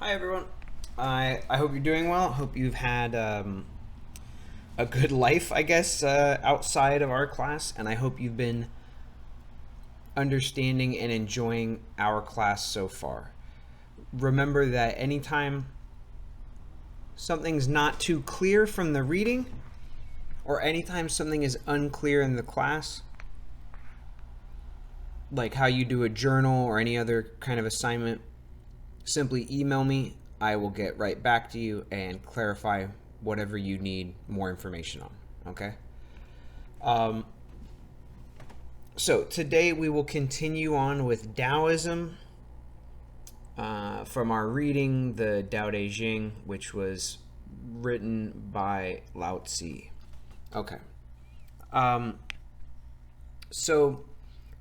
Hi everyone. I hope you're doing well. Hope you've had a good life, I guess, outside of our class, and I hope you've been understanding and enjoying our class so far. Remember that anytime something's not too clear from the reading, or anytime something is unclear in the class, like how you do a journal or any other kind of assignment, simply email me. I will get right back to you and clarify whatever you need more information on. Okay? Um, so today we will continue on with Daoism from our reading, the Daoism, which was written by Laozi. Okay. Um, so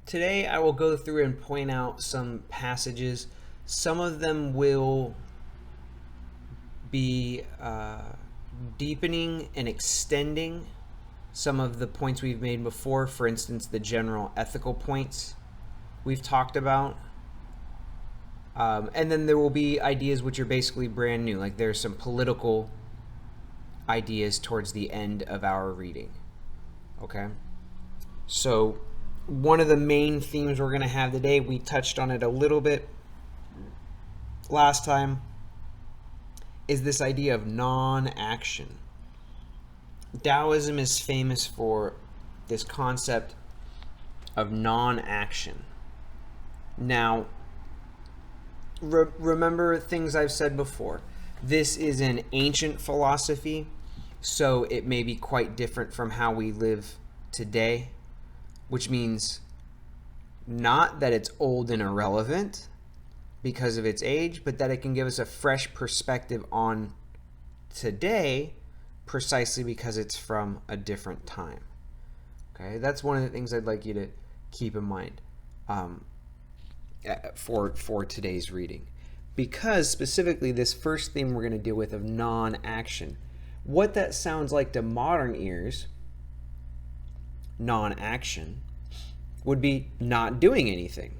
today I will go through and point out some passages. Some of them will be deepening and extending some of the points we've made before. For instance, the general ethical points we've talked about. And then there will be ideas which are basically brand new. Like there's some political ideas towards the end of our reading. Okay? So one of the main themes we're going to have today, we touched on it a little bit last time, is this idea of non-action. Taoism is famous for this concept of non-action. Now, remember things I've said before. This is an ancient philosophy, so it may be quite different from how we live today, which means not that it's old and irrelevant because of its age, but that it can give us a fresh perspective on today precisely because it's from a different time. Okay, that's one of the things I'd like you to keep in mind for today's reading. Because specifically this first theme we're going to deal with of non-action, what that sounds like to modern ears, non-action, would be not doing anything.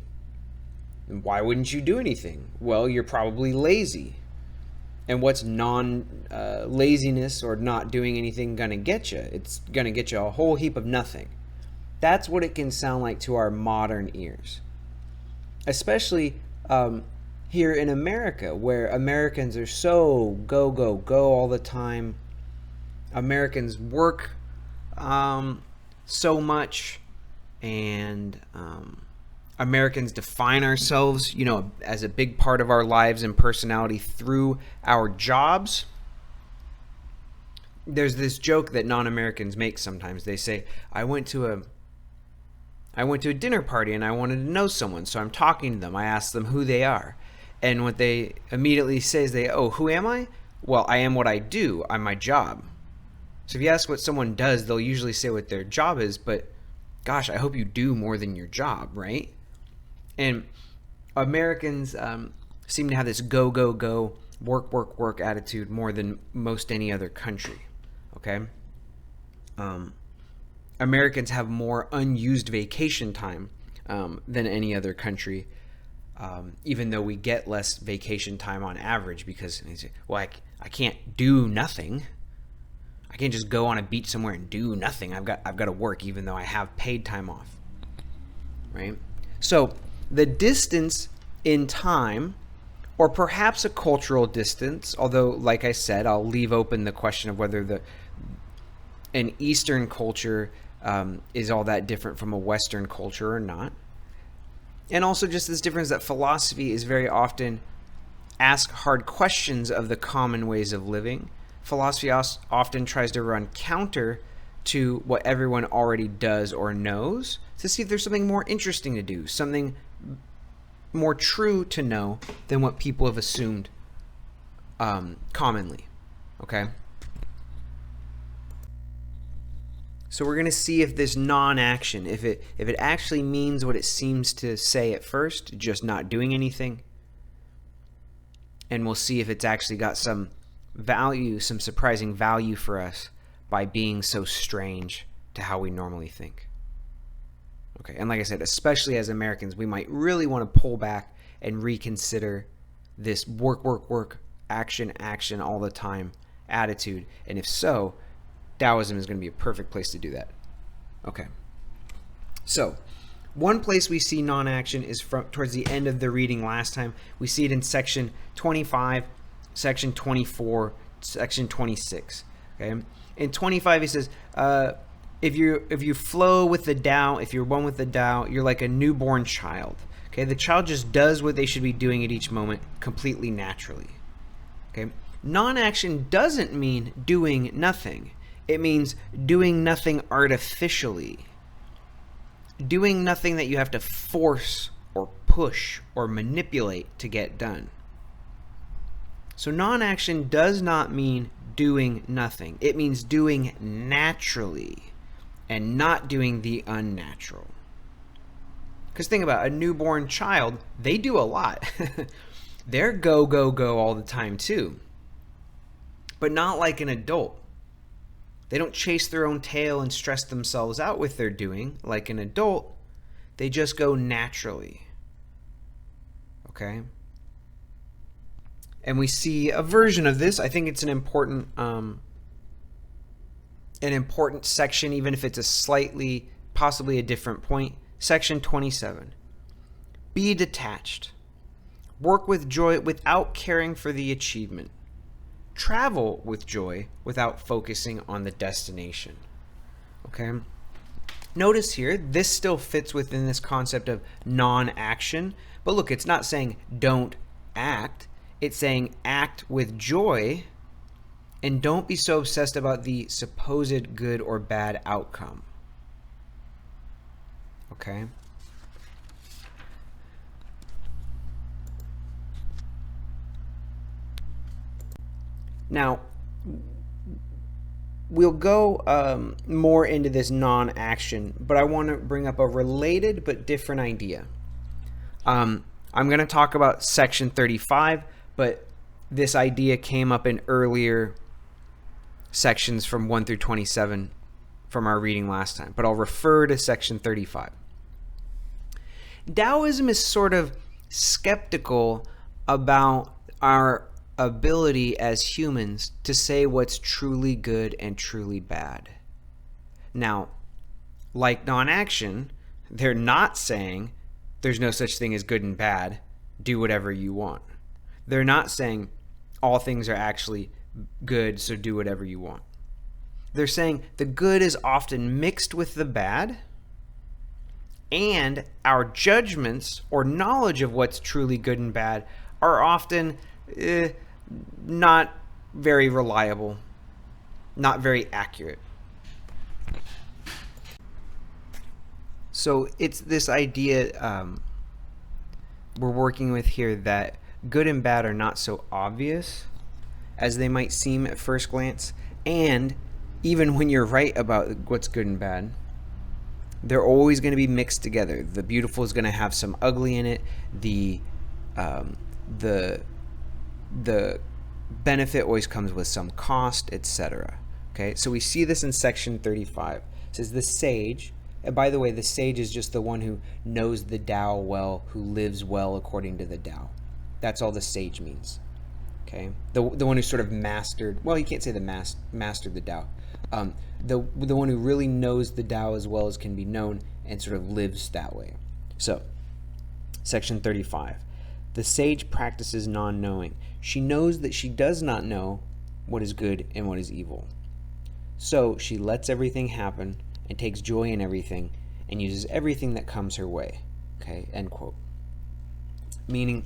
And why wouldn't you do anything? Well, you're probably lazy. And what's laziness or not doing anything going to get you? It's going to get you a whole heap of nothing. That's what it can sound like to our modern ears. Especially here in America, where Americans are so go, go, go all the time. Americans work so much, and Americans define ourselves, as a big part of our lives and personality through our jobs. There's this joke that non-Americans make sometimes. They say, I went to a dinner party and I wanted to know someone, so I'm talking to them. I ask them who they are. And what they immediately say is who am I? Well, I am what I do. I'm my job. So if you ask what someone does, they'll usually say what their job is, but gosh, I hope you do more than your job, right? And Americans seem to have this go, go, go, work, work, work attitude more than most any other country, okay? Americans have more unused vacation time than any other country, even though we get less vacation time on average because, well, I can't do nothing. I can't just go on a beach somewhere and do nothing. I've got to work even though I have paid time off, right? So the distance in time, or perhaps a cultural distance, although, like I said, I'll leave open the question of whether an Eastern culture is all that different from a Western culture or not. And also just this difference that philosophy is very often ask hard questions of the common ways of living. Philosophy often tries to run counter to what everyone already does or knows to see if there's something more interesting to do, something more true to know than what people have assumed commonly. Okay? So we're going to see if this non-action, if it actually means what it seems to say at first, just not doing anything. And we'll see if it's actually got some value, some surprising value for us by being so strange to how we normally think. Okay, and like I said, especially as Americans, we might really want to pull back and reconsider this work, work, work, action, action all the time attitude? And if so, Taoism is going to be a perfect place to do that. Okay. So, one place we see non-action is towards the end of the reading last time. We see it in section 25, section 24, section 26. Okay. In 25, he says, if you flow with the Tao, if you're one with the Tao, you're like a newborn child. Okay. The child just does what they should be doing at each moment completely naturally. Okay. Non-action doesn't mean doing nothing. It means doing nothing artificially. Doing nothing that you have to force or push or manipulate to get done. So non-action does not mean doing nothing. It means doing naturally and not doing the unnatural. Because think about a newborn child, they do a lot. They're go, go, go all the time too. But not like an adult. They don't chase their own tail and stress themselves out with their doing like an adult. They just go naturally. Okay? And we see a version of this. I think it's an important section, even if it's a slightly, possibly a different point. Section 27. Be detached. Work with joy without caring for the achievement. Travel with joy without focusing on the destination. Okay? Notice here, this still fits within this concept of non-action. But look, it's not saying don't act. It's saying act with joy and don't be so obsessed about the supposed good or bad outcome. Okay? Now, we'll go more into this non-action, but I want to bring up a related but different idea. I'm going to talk about section 35, but this idea came up in earlier sections from 1 through 27 from our reading last time, but I'll refer to section 35. Daoism is sort of skeptical about our ability as humans to say what's truly good and truly bad. Now, like non-action, they're not saying there's no such thing as good and bad, do whatever you want. They're not saying all things are actually good, so do whatever you want. They're saying the good is often mixed with the bad, and our judgments or knowledge of what's truly good and bad are often not very reliable, not very accurate. So it's this idea we're working with here that good and bad are not so obvious as they might seem at first glance, and even when you're right about what's good and bad, they're always going to be mixed together. The beautiful is going to have some ugly in it. The benefit always comes with some cost, etc. Okay, so we see this in section 35. It says the sage, and by the way, the sage is just the one who knows the Tao well, who lives well according to the Tao. That's all the sage means. Okay, the one who sort of mastered. Well, you can't say mastered the Tao. The one who really knows the Tao as well as can be known and sort of lives that way. So, section 35. The sage practices non-knowing. She knows that she does not know what is good and what is evil. So she lets everything happen and takes joy in everything and uses everything that comes her way. Okay, end quote. Meaning,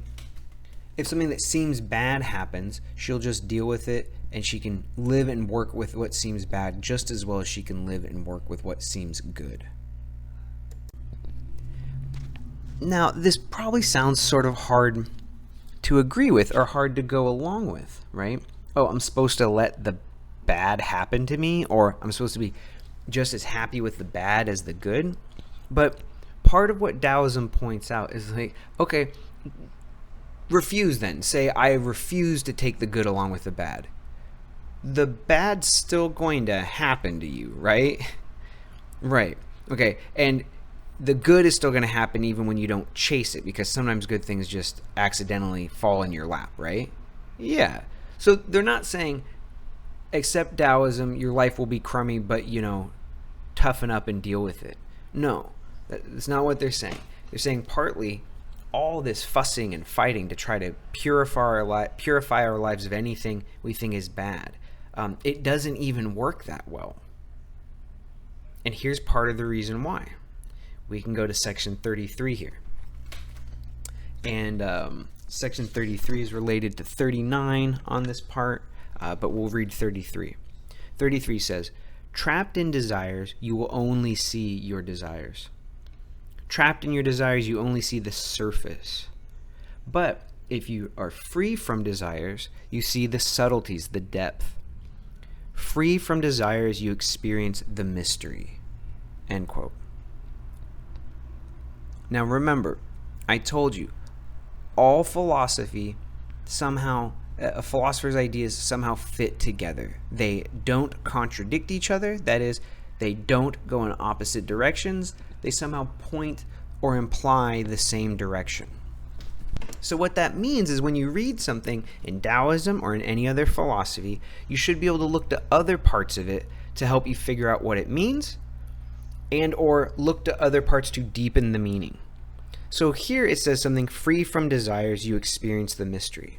if something that seems bad happens, she'll just deal with it, and she can live and work with what seems bad just as well as she can live and work with what seems good. Now, this probably sounds sort of hard to agree with or hard to go along with, right? Oh, I'm supposed to let the bad happen to me, or I'm supposed to be just as happy with the bad as the good. But part of what Daoism points out is like, okay, refuse then. Say, I refuse to take the good along with the bad. The bad's still going to happen to you, right? Right. Okay, and the good is still going to happen even when you don't chase it, because sometimes good things just accidentally fall in your lap, right? Yeah. So they're not saying accept Taoism, your life will be crummy, but toughen up and deal with it. No, that's not what they're saying. They're saying partly all this fussing and fighting to try to purify our lives of anything we think is bad. It doesn't even work that well. And here's part of the reason why. We can go to section 33 here. And section 33 is related to 39 on this part, but we'll read 33. 33 says, trapped in desires, you will only see your desires. Trapped in your desires, you only see the surface. But if you are free from desires, you see the subtleties, the depth. Free from desires, you experience the mystery. End quote. Now remember, I told you, all philosophy somehow, a philosopher's ideas somehow fit together. They don't contradict each other. That is, they don't go in opposite directions. They somehow point or imply the same direction. So what that means is when you read something in Taoism or in any other philosophy, you should be able to look to other parts of it to help you figure out what it means, and or look to other parts to deepen the meaning. So here it says something, free from desires, you experience the mystery.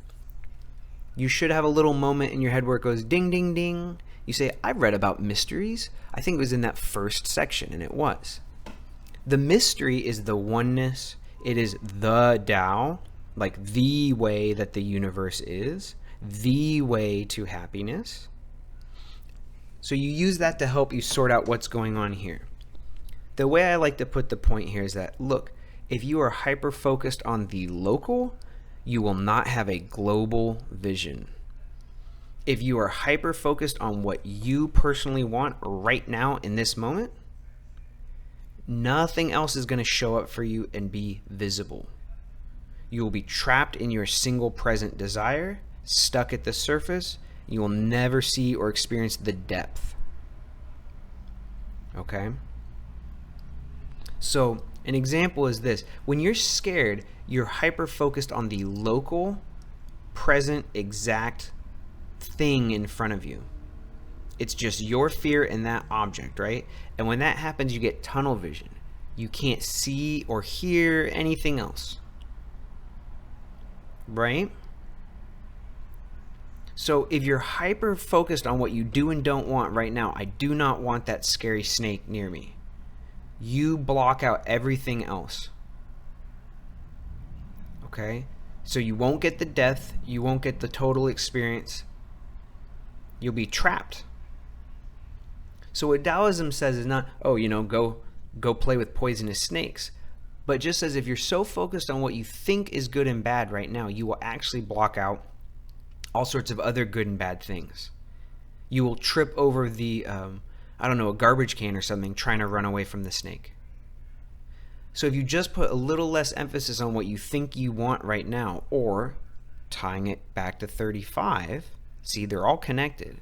You should have a little moment in your head where it goes ding, ding, ding. You say, I've read about mysteries. I think it was in that first section, and it was. The mystery is the oneness. It is the Tao, like the way that the universe is, the way to happiness. So you use that to help you sort out what's going on here. The way I like to put the point here is that, look, if you are hyper-focused on the local, you will not have a global vision. If you are hyper-focused on what you personally want right now in this moment, nothing else is going to show up for you and be visible. You will be trapped in your single present desire, stuck at the surface. You will never see or experience the depth. Okay? So an example is this. When you're scared, you're hyper-focused on the local, present, exact thing in front of you. It's just your fear and that object, right? And when that happens, you get tunnel vision. You can't see or hear anything else. Right? So if you're hyper-focused on what you do and don't want right now, I do not want that scary snake near me. You block out everything else. Okay? So you won't get the depth, you won't get the total experience. You'll be trapped. So what Daoism says is not, go play with poisonous snakes, but just says if you're so focused on what you think is good and bad right now, you will actually block out all sorts of other good and bad things. You will trip over the, a garbage can or something trying to run away from the snake. So if you just put a little less emphasis on what you think you want right now, or tying it back to 35, see, they're all connected.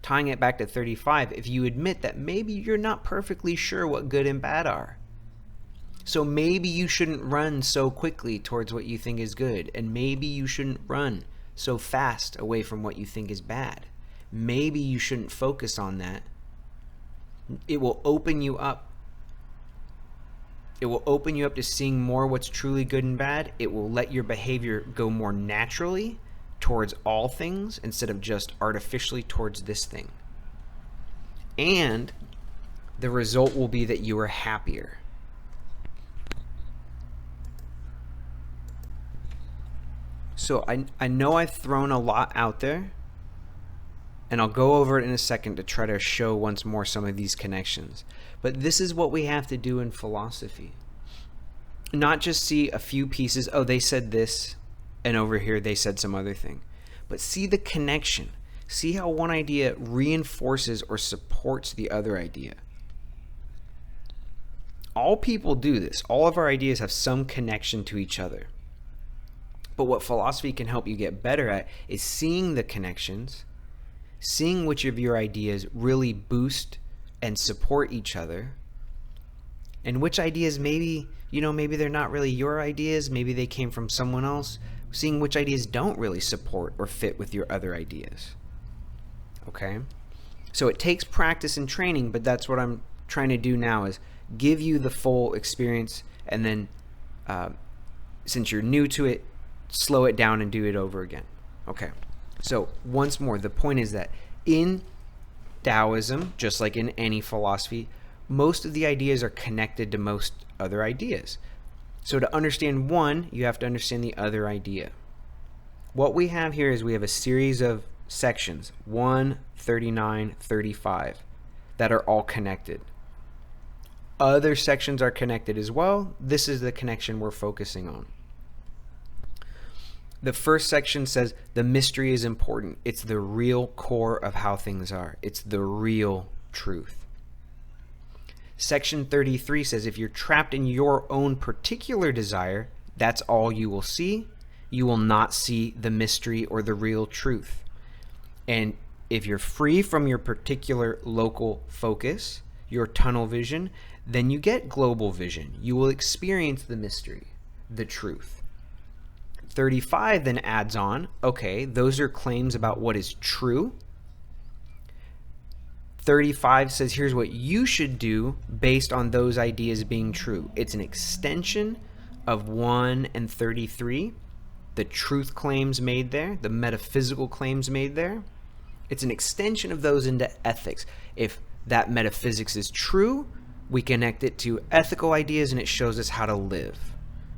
Tying it back to 35, if you admit that maybe you're not perfectly sure what good and bad are. So maybe you shouldn't run so quickly towards what you think is good, and maybe you shouldn't run so fast away from what you think is bad. Maybe you shouldn't focus on that. It will open you up. It will open you up to seeing more what's truly good and bad. It will let your behavior go more naturally towards all things instead of just artificially towards this thing. And the result will be that you are happier. So I know I've thrown a lot out there, and I'll go over it in a second to try to show once more some of these connections. But this is what we have to do in philosophy. Not just see a few pieces, oh, they said this, and over here they said some other thing. But see the connection. See how one idea reinforces or supports the other idea. All people do this. All of our ideas have some connection to each other. But what philosophy can help you get better at is seeing the connections, seeing which of your ideas really boost and support each other, and which ideas maybe, maybe they're not really your ideas, maybe they came from someone else, seeing which ideas don't really support or fit with your other ideas. Okay? So it takes practice and training, but that's what I'm trying to do now, is give you the full experience, and then since you're new to it, slow it down and do it over again. Okay. So once more, the point is that in Taoism, just like in any philosophy, most of the ideas are connected to most other ideas. So to understand one, you have to understand the other idea. What we have here is we have a series of sections, 1, 39, 35, that are all connected. Other sections are connected as well. This is the connection we're focusing on. The first section says the mystery is important. It's the real core of how things are. It's the real truth. Section 33 says if you're trapped in your own particular desire, that's all you will see. You will not see the mystery or the real truth. And if you're free from your particular local focus, your tunnel vision, then you get global vision. You will experience the mystery, the truth. 35 then adds on, okay, those are claims about what is true. 35 says here's what you should do based on those ideas being true. It's an extension of 1 and 33, the truth claims made there, the metaphysical claims made there. It's an extension of those into ethics. If that metaphysics is true, we connect it to ethical ideas and it shows us how to live.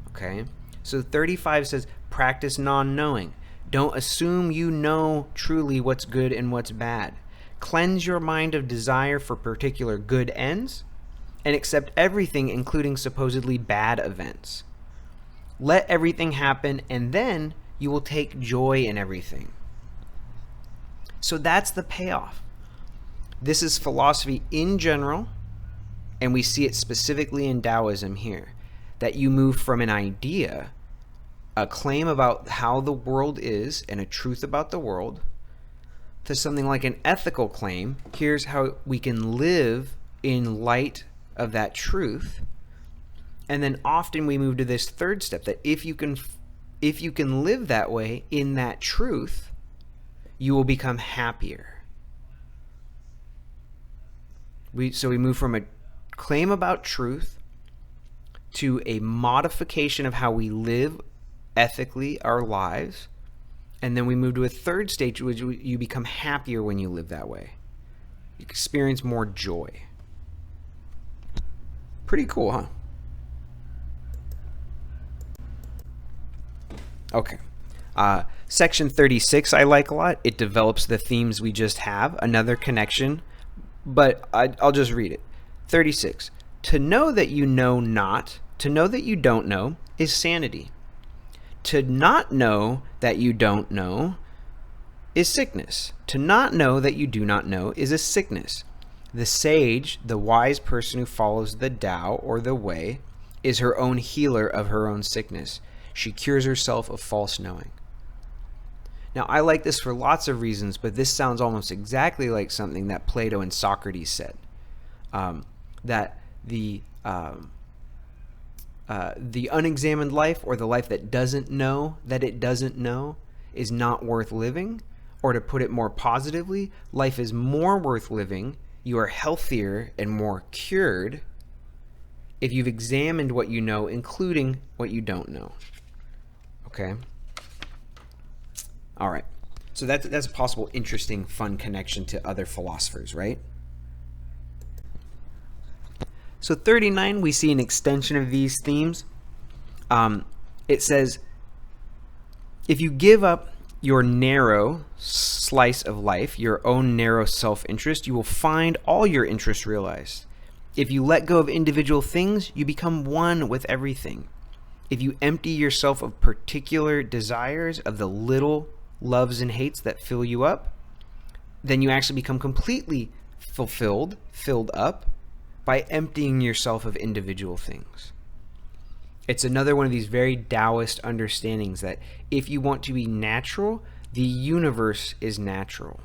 Okay? So 35 says practice non-knowing. Don't assume you know truly what's good and what's bad. Cleanse your mind of desire for particular good ends and accept everything, including supposedly bad events. Let everything happen, and then you will take joy in everything. So that's the payoff. This is philosophy in general, and we see it specifically in Daoism here, that you move from an idea, a claim about how the world is and a truth about the world, to something like an ethical claim. Here's how we can live in light of that truth. And then often we move to this third step, that if you can live that way in that truth, you will become happier. So we move from a claim about truth to a modification of how we live ethically our lives. And then we move to a third stage, which you become happier when you live that way. You experience more joy. Pretty cool, huh? Okay. Section 36 I like a lot. It develops the themes we just have. Another connection, but I'll just read it. 36. To know that you know not, to know that you don't know, is sanity. To not know that you don't know is sickness. To not know that you do not know is a sickness. The sage, the wise person who follows the Tao or the way, is her own healer of her own sickness. She cures herself of false knowing. Now, I like this for lots of reasons, but this sounds almost exactly like something that Plato and Socrates said. That the unexamined life, or the life that doesn't know that it doesn't know, is not worth living. Or to put it more positively, life is more worth living, you are healthier and more cured if you've examined what you know, including what you don't know. Okay? All right. So that's a possible interesting, fun connection to other philosophers, right? So 39, we see an extension of these themes. It says, if you give up your narrow slice of life, your own narrow self-interest, you will find all your interests realized. If you let go of individual things, you become one with everything. If you empty yourself of particular desires, of the little loves and hates that fill you up, then you actually become completely filled up by emptying yourself of individual things. It's another one of these very Taoist understandings that if you want to be natural, the universe is natural.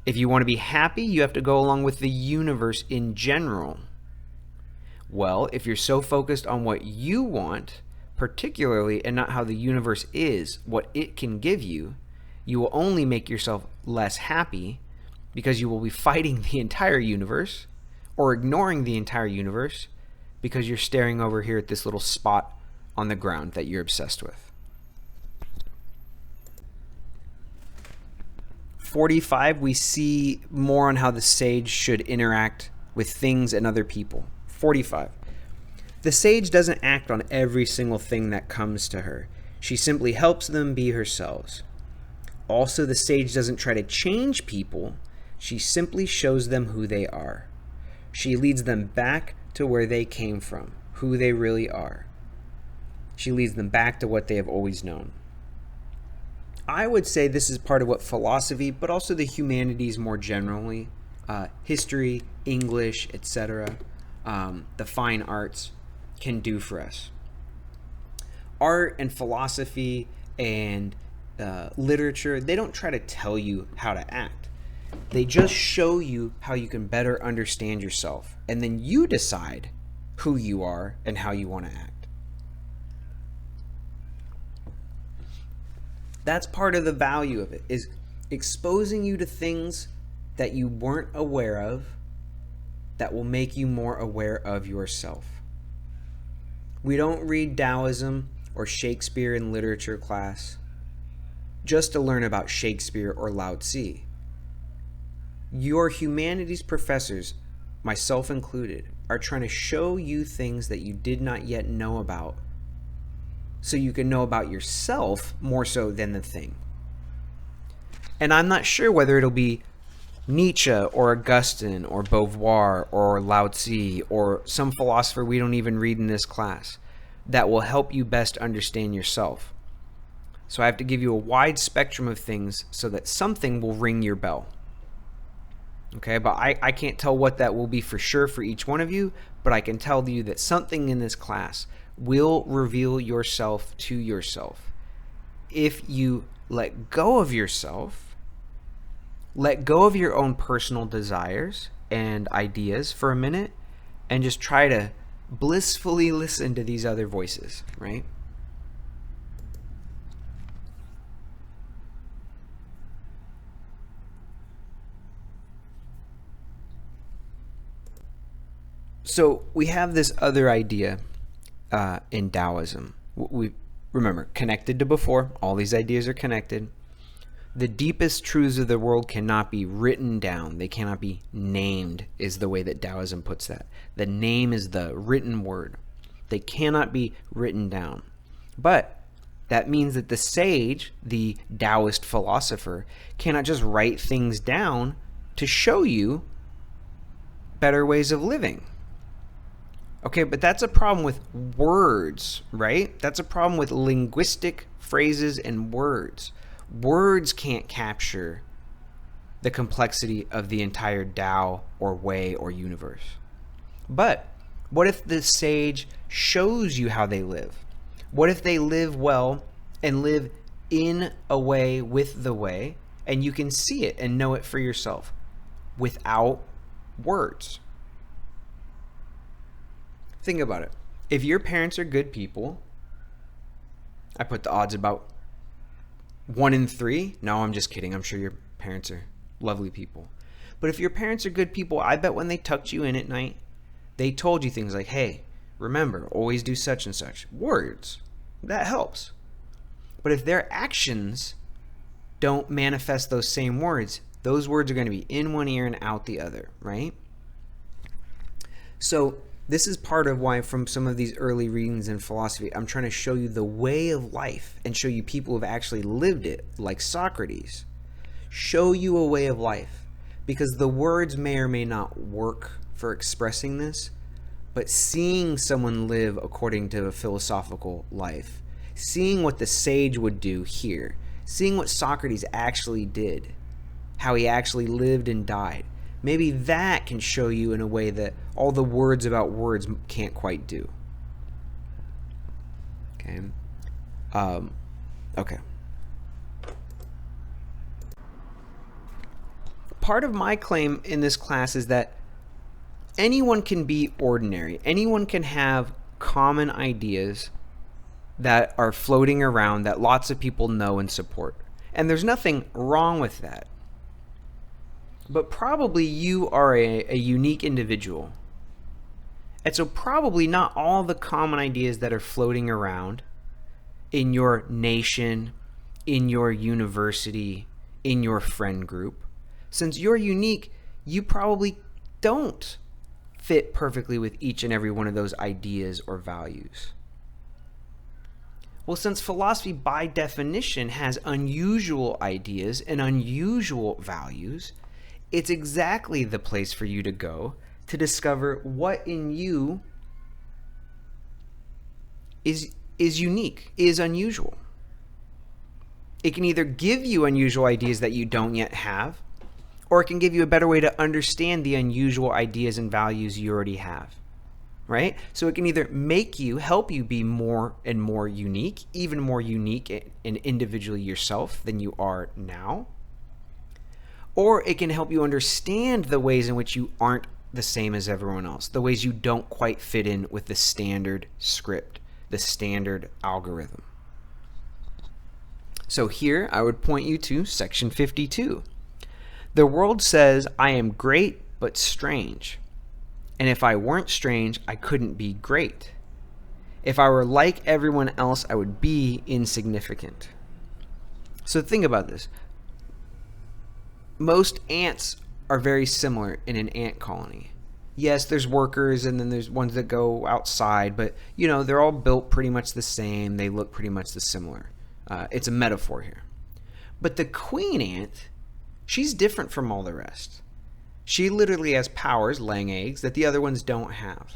If you want to be happy, you have to go along with the universe in general. Well, if you're so focused on what you want, particularly, and not how the universe is, what it can give you, you will only make yourself less happy because you will be fighting the entire universe or ignoring the entire universe because you're staring over here at this little spot on the ground that you're obsessed with. 45, we see more on how the sage should interact with things and other people. 45. The sage doesn't act on every single thing that comes to her. She simply helps them be themselves. Also, the sage doesn't try to change people. She simply shows them who they are. She leads them back to where they came from, who they really are. She leads them back to what they have always known. I would say this is part of what philosophy, but also the humanities more generally, history, English, etc., the fine arts, can do for us. Art and philosophy and literature, they don't try to tell you how to act. They just show you how you can better understand yourself, and then you decide who you are and how you want to act. That's part of the value of it, is exposing you to things that you weren't aware of that will make you more aware of yourself. We don't read Daoism or Shakespeare in literature class just to learn about Shakespeare or Laozi. Your humanities professors, myself included, are trying to show you things that you did not yet know about, so you can know about yourself more so than the thing. And I'm not sure whether it'll be Nietzsche or Augustine or Beauvoir or Laozi or some philosopher we don't even read in this class that will help you best understand yourself. So I have to give you a wide spectrum of things so that something will ring your bell. Okay, but I can't tell what that will be for sure for each one of you, but I can tell you that something in this class will reveal yourself to yourself. If you let go of yourself, let go of your own personal desires and ideas for a minute, and just try to blissfully listen to these other voices, right? So we have this other idea in Daoism. We remember, connected to before, all these ideas are connected. The deepest truths of the world cannot be written down. They cannot be named, is the way that Daoism puts that. The name is the written word. They cannot be written down. But that means that the sage, the Taoist philosopher, cannot just write things down to show you better ways of living. Okay, but that's a problem with words, right? That's a problem with linguistic phrases and words. Words can't capture the complexity of the entire Tao or way or universe. But what if the sage shows you how they live? What if they live well and live in a way with the way, and you can see it and know it for yourself without words? Think about it. If your parents are good people, I put the odds about 1 in 3. No, I'm just kidding. I'm sure your parents are lovely people. But if your parents are good people, I bet when they tucked you in at night, they told you things like, hey, remember, always do such and such. Words. That helps. But if their actions don't manifest those same words, those words are going to be in one ear and out the other, right? So this is part of why from some of these early readings in philosophy, I'm trying to show you the way of life and show you people who have actually lived it, like Socrates. Show you a way of life, because the words may or may not work for expressing this, but seeing someone live according to a philosophical life, seeing what the sage would do here, seeing what Socrates actually did, how he actually lived and died, maybe that can show you in a way that all the words about words can't quite do. Okay. Okay. Part of my claim in this class is that anyone can be ordinary. Anyone can have common ideas that are floating around that lots of people know and support. And there's nothing wrong with that. But probably you are a unique individual. And so probably not all the common ideas that are floating around in your nation, in your university, in your friend group, since you're unique, you probably don't fit perfectly with each and every one of those ideas or values. Well, since philosophy by definition has unusual ideas and unusual values, it's exactly the place for you to go to discover what in you is unique, is unusual. It can either give you unusual ideas that you don't yet have, or it can give you a better way to understand the unusual ideas and values you already have, right? So it can either help you be more and more unique, even more unique and individually yourself than you are now, or it can help you understand the ways in which you aren't the same as everyone else, the ways you don't quite fit in with the standard script, the standard algorithm. So here I would point you to section 52. The world says I am great but strange. And if I weren't strange, I couldn't be great. If I were like everyone else, I would be insignificant. So think about this. Most ants are very similar in an ant colony. Yes, there's workers and then there's ones that go outside, but they're all built pretty much the same. They look pretty much the similar. It's a metaphor here. But the queen ant, she's different from all the rest. She literally has powers, laying eggs, that the other ones don't have.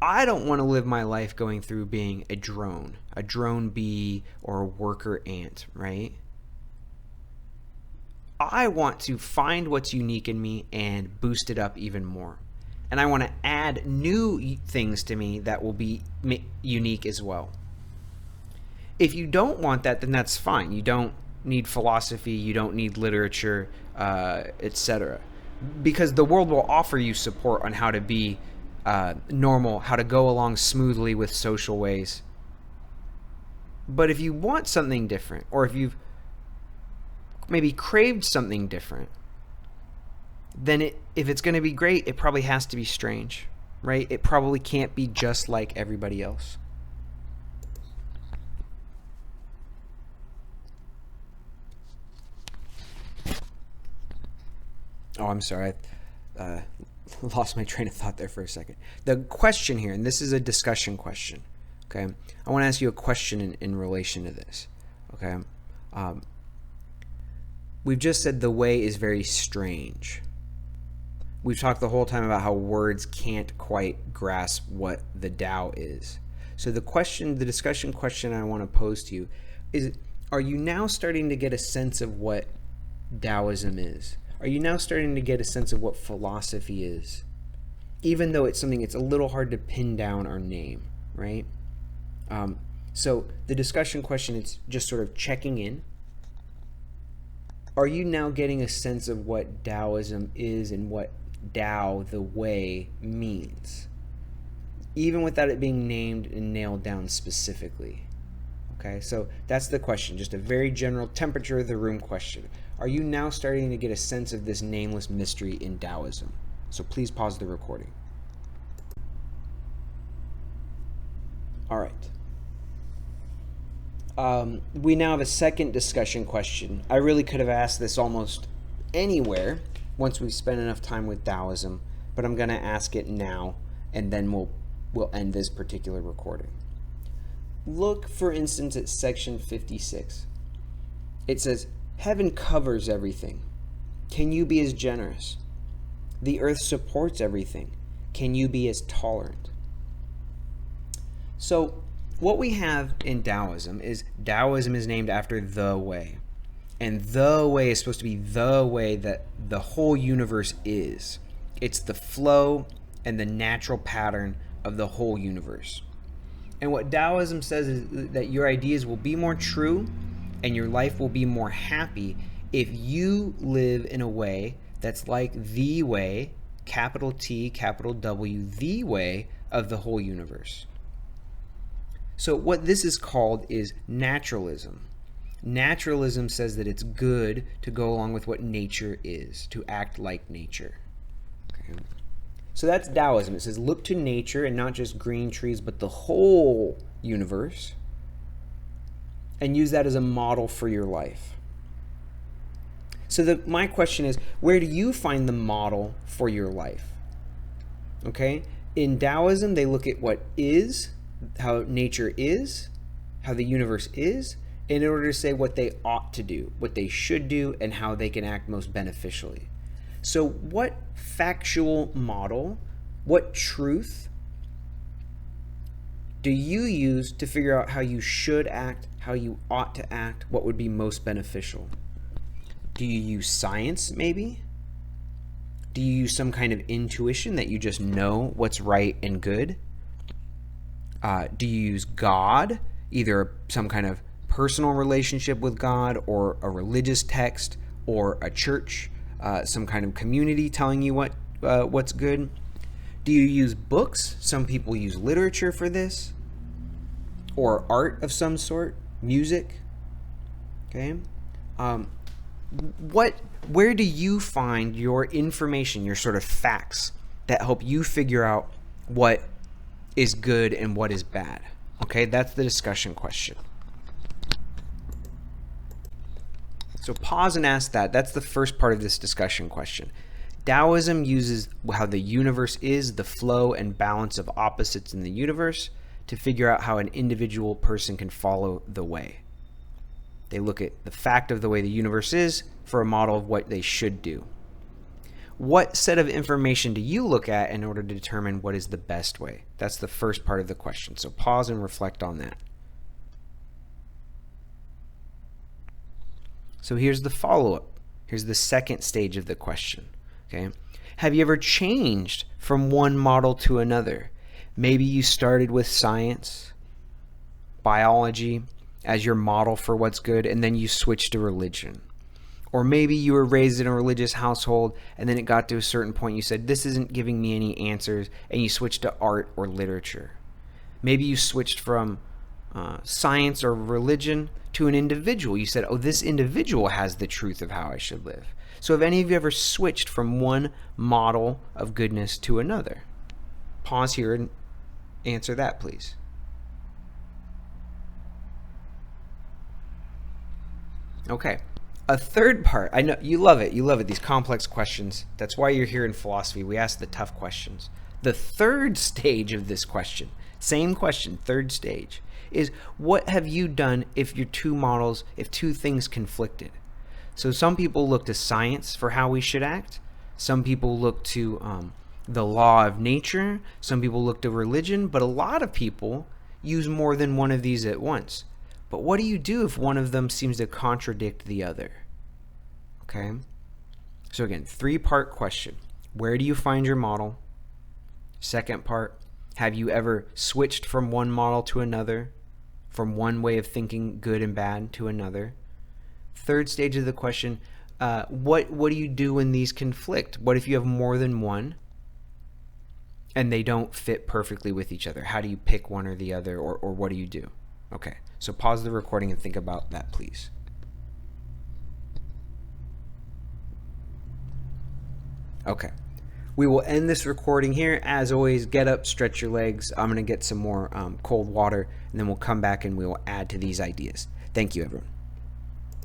I don't want to live my life going through being a drone bee, or a worker ant, right? I want to find what's unique in me and boost it up even more. And I want to add new things to me that will be unique as well. If you don't want that, then that's fine. You don't need philosophy, you don't need literature, etc. Because the world will offer you support on how to be normal, how to go along smoothly with social ways. But if you want something different, or if you've maybe craved something different, then if it's going to be great, it probably has to be strange, right? It probably can't be just like everybody else. Oh, I'm sorry. I lost my train of thought there for a second. The question here, and this is a discussion question, okay? I want to ask you a question in relation to this, okay? We've just said the way is very strange. We've talked the whole time about how words can't quite grasp what the Tao is. So the discussion question I want to pose to you is, are you now starting to get a sense of what Daoism is? Are you now starting to get a sense of what philosophy is? Even though it's something it's a little hard to pin down or name, right? So the discussion question is just sort of checking in. Are you now getting a sense of what Daoism is and what Tao, the way, means? Even without it being named and nailed down specifically. Okay, so that's the question, just a very general temperature of the room question. Are you now starting to get a sense of this nameless mystery in Daoism? So please pause the recording. All right. We now have a second discussion question. I really could have asked this almost anywhere once we've spent enough time with Daoism, but I'm going to ask it now, and then we'll end this particular recording. Look, for instance, at section 56. It says, heaven covers everything. Can you be as generous? The earth supports everything. Can you be as tolerant? So what we have in Daoism is named after the way. And the way is supposed to be the way that the whole universe is. It's the flow and the natural pattern of the whole universe. And what Daoism says is that your ideas will be more true and your life will be more happy if you live in a way that's like the way capital T, capital W, the way of the whole universe. So what this is called is naturalism. Naturalism says that it's good to go along with what nature is, to act like nature. Okay. So that's Taoism. It says look to nature and not just green trees, but the whole universe, and use that as a model for your life. So my question is, where do you find the model for your life? Okay? In Taoism, they look at what is, how nature is, how the universe is, in order to say what they ought to do, what they should do, and how they can act most beneficially. So what factual model, what truth do you use to figure out how you should act, how you ought to act, what would be most beneficial? Do you use science, maybe? Do you use some kind of intuition that you just know what's right and good? Do you use God, either some kind of personal relationship with God, or a religious text, or a church, some kind of community telling you what's good? Do you use books? Some people use literature for this, or art of some sort, music. Okay. Where do you find your information, your sort of facts that help you figure out what is good and what is bad? Okay, that's the discussion question. So pause and ask that. That's the first part of this discussion question. Taoism uses how the universe is, the flow and balance of opposites in the universe, to figure out how an individual person can follow the way. They look at the fact of the way the universe is for a model of what they should do. What set of information do you look at in order to determine what is the best way? That's the first part of the question. So pause and reflect on that. So here's the follow-up. Here's the second stage of the question. Okay? Have you ever changed from one model to another? Maybe you started with science, biology, as your model for what's good, and then you switched to religion. Or maybe you were raised in a religious household, and then it got to a certain point you said, this isn't giving me any answers, and you switched to art or literature. Maybe you switched from science or religion to an individual. You said, oh, this individual has the truth of how I should live. So have any of you ever switched from one model of goodness to another? Pause here and answer that, please. Okay. A third part. I know you love it. You love it. These complex questions. That's why you're here in philosophy. We ask the tough questions. The third stage of this question, same question, third stage, is what have you done if your two models, if two things conflicted? So some people look to science for how we should act. Some people look to the law of nature. Some people look to religion. But a lot of people use more than one of these at once. But what do you do if one of them seems to contradict the other? Okay. So again, three-part question. Where do you find your model? Second part, have you ever switched from one model to another? From one way of thinking good and bad to another? Third stage of the question, what do you do when these conflict? What if you have more than one and they don't fit perfectly with each other? How do you pick one or the other, or what do you do? Okay, so pause the recording and think about that, please. Okay, we will end this recording here. As always, get up, stretch your legs. I'm going to get some more cold water, and then we'll come back and we will add to these ideas. Thank you, everyone.